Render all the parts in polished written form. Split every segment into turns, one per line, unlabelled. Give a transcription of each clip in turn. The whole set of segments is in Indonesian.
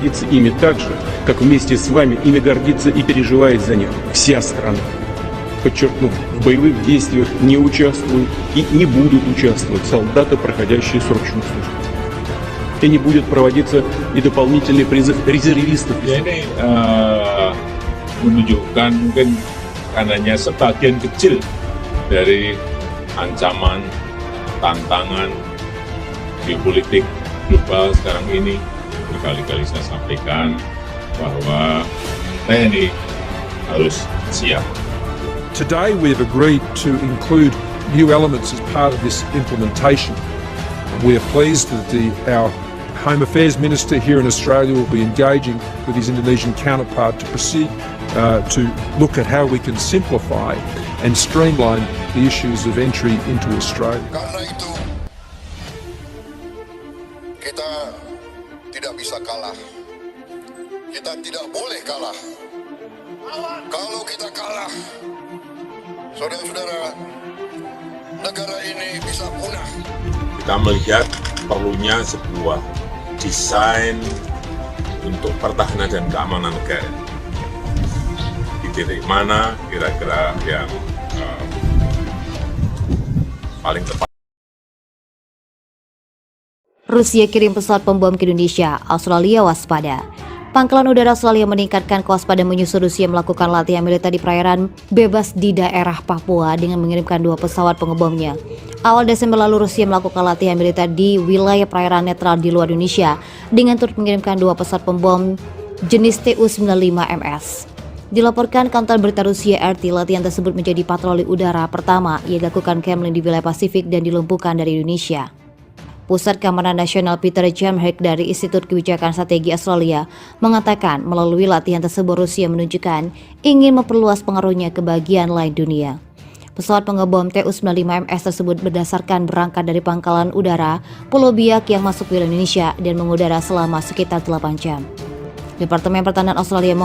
гордиться ими так же, как вместе с вами ими гордится и переживает за них вся страна. Подчеркну, в боевых действиях не участвуют и не будут участвовать солдаты, проходящие срочную службу. И не будет проводиться и дополнительный призыв резервистов.
Ya ini menunjukkan mungkin hanya sebagian kecil dari ancaman, tantangan geopolitik global sekarang ini. Berkali-kali saya sampaikan bahwa TNI harus siap.
Today we have agreed to include new elements as part of this implementation. We are pleased that our Home Affairs Minister here in Australia will be engaging with his Indonesian counterpart to proceed to look at how we can simplify and streamline the issues of entry into Australia.
Karena itu, kita tidak bisa kalah. Kita tidak boleh kalah. Kalau kita kalah, saudara-saudara, negara ini bisa punah.
Kita melihat perlunya sebuah desain untuk pertahanan dan keamanan negara. Di titik mana kira-kira yang paling tepat.
Rusia kirim pesawat pembom ke Indonesia, Australia waspada. Pangkalan Udara Australia meningkatkan kewaspadaan menyusul Rusia melakukan latihan militer di perairan bebas di daerah Papua dengan mengirimkan 2 pesawat pengebomnya. Awal Desember lalu Rusia melakukan latihan militer di wilayah perairan netral di luar Indonesia dengan turut mengirimkan 2 pesawat pembom jenis Tu-95MS. Dilaporkan kantor berita Rusia RT, latihan tersebut menjadi patroli udara pertama yang dilakukan Kremlin di wilayah Pasifik dan dilumpuhkan dari Indonesia. Pusat Keamanan Nasional Peter Jamhek dari Institut Kebijakan Strategi Australia mengatakan melalui latihan tersebut Rusia menunjukkan ingin memperluas pengaruhnya ke bagian lain dunia. Pesawat pengebom Tu-95MS tersebut berdasarkan berangkat dari pangkalan udara Pulau Biak yang masuk wilayah Indonesia dan mengudara selama sekitar 8 jam. Departemen Pertahanan Australia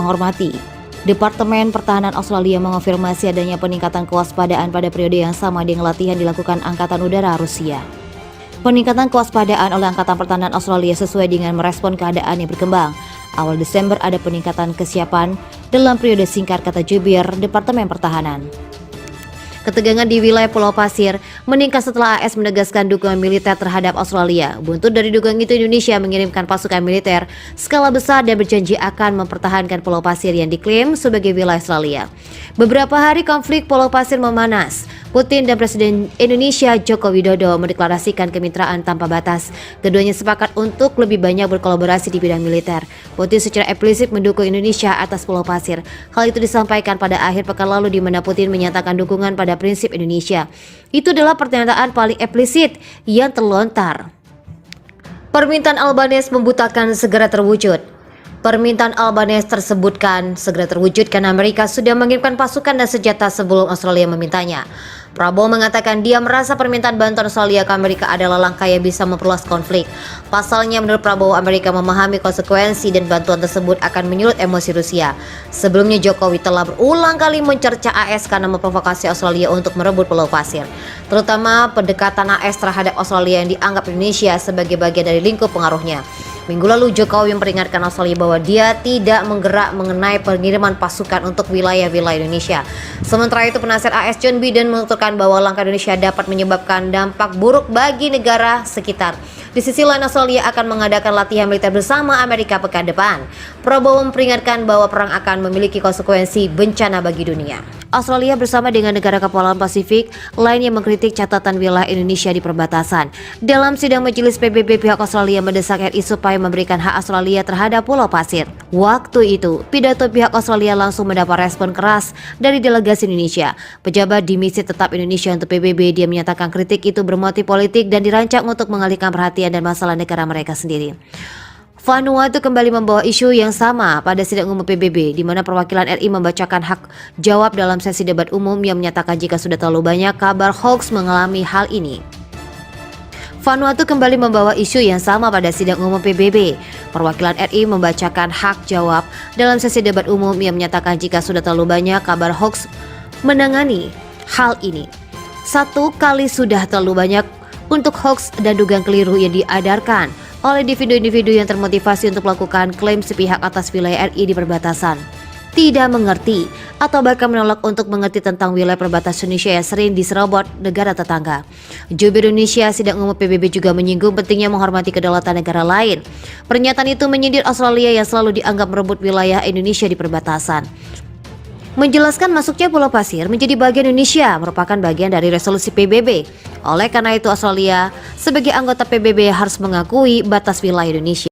mengonfirmasi adanya peningkatan kewaspadaan pada periode yang sama dengan latihan dilakukan Angkatan Udara Rusia. Peningkatan kewaspadaan oleh Angkatan Pertahanan Australia sesuai dengan merespon keadaan yang berkembang. Awal Desember ada peningkatan kesiapan dalam periode singkat, kata jubir Departemen Pertahanan. Ketegangan di wilayah Pulau Pasir meningkat setelah AS menegaskan dukungan militer terhadap Australia. Buntut dari dukungan itu, Indonesia mengirimkan pasukan militer skala besar dan berjanji akan mempertahankan Pulau Pasir yang diklaim sebagai wilayah Australia. Beberapa hari konflik Pulau Pasir memanas. Putin dan Presiden Indonesia Joko Widodo mendeklarasikan kemitraan tanpa batas. Keduanya sepakat untuk lebih banyak berkolaborasi di bidang militer. Putin secara eksplisit mendukung Indonesia atas Pulau Pasir. Hal itu disampaikan pada akhir pekan lalu di mana Putin menyatakan dukungan pada prinsip Indonesia. Itu adalah pernyataan paling eksplisit yang terlontar. Permintaan Albanese membutakan segera terwujud. Permintaan Albanese tersebutkan segera terwujud karena Amerika sudah mengirimkan pasukan dan senjata sebelum Australia memintanya. Prabowo mengatakan dia merasa permintaan bantuan Australia ke Amerika adalah langkah yang bisa memperluas konflik. Pasalnya, menurut Prabowo, Amerika memahami konsekuensi dan bantuan tersebut akan menyulut emosi Rusia. Sebelumnya, Jokowi telah berulang kali mencerca AS karena memprovokasi Australia untuk merebut Pulau Pasir, terutama pendekatan AS terhadap Australia yang dianggap Indonesia sebagai bagian dari lingkup pengaruhnya. Minggu lalu, Jokowi memperingatkan Australia bahwa dia tidak menggerak mengenai pengiriman pasukan untuk wilayah-wilayah Indonesia. Sementara itu, penasihat AS John Biden menuturkan bahwa langkah Indonesia dapat menyebabkan dampak buruk bagi negara sekitar. Di sisi lain, Australia akan mengadakan latihan militer bersama Amerika pekan depan. Prabowo memperingatkan bahwa perang akan memiliki konsekuensi bencana bagi dunia. Australia bersama dengan negara Kepulauan Pasifik lain yang mengkritik catatan wilayah Indonesia di perbatasan. Dalam sidang majelis PBB, pihak Australia mendesak RI supaya memberikan hak Australia terhadap Pulau Pasir. Waktu itu, pidato pihak Australia langsung mendapat respon keras dari delegasi Indonesia. Pejabat di misi tetap Indonesia untuk PBB, dia menyatakan kritik itu bermotif politik dan dirancang untuk mengalihkan perhatian dan masalah negara mereka sendiri. Vanuatu kembali membawa isu yang sama pada sidang umum PBB, di mana perwakilan RI membacakan hak jawab dalam sesi debat umum yang menyatakan jika sudah terlalu banyak kabar hoax mengalami hal ini. Vanuatu kembali membawa isu yang sama pada sidang umum PBB. Perwakilan RI membacakan hak jawab dalam sesi debat umum yang menyatakan jika sudah terlalu banyak kabar hoax menangani hal ini. Satu kali sudah terlalu banyak untuk hoax dan dugaan keliru yang diedarkan. oleh individu-individu yang termotivasi untuk melakukan klaim sepihak atas wilayah RI di perbatasan, tidak mengerti atau bahkan menolak untuk mengerti tentang wilayah perbatasan Indonesia yang sering diserobot negara tetangga. Jubir Indonesia Sidang Umum PBB juga menyinggung pentingnya menghormati kedaulatan negara lain. Pernyataan itu menyindir Australia yang selalu dianggap merebut wilayah Indonesia di perbatasan. Menjelaskan masuknya Pulau Pasir menjadi bagian Indonesia merupakan bagian dari resolusi PBB. Oleh karena itu Australia sebagai anggota PBB harus mengakui batas wilayah Indonesia.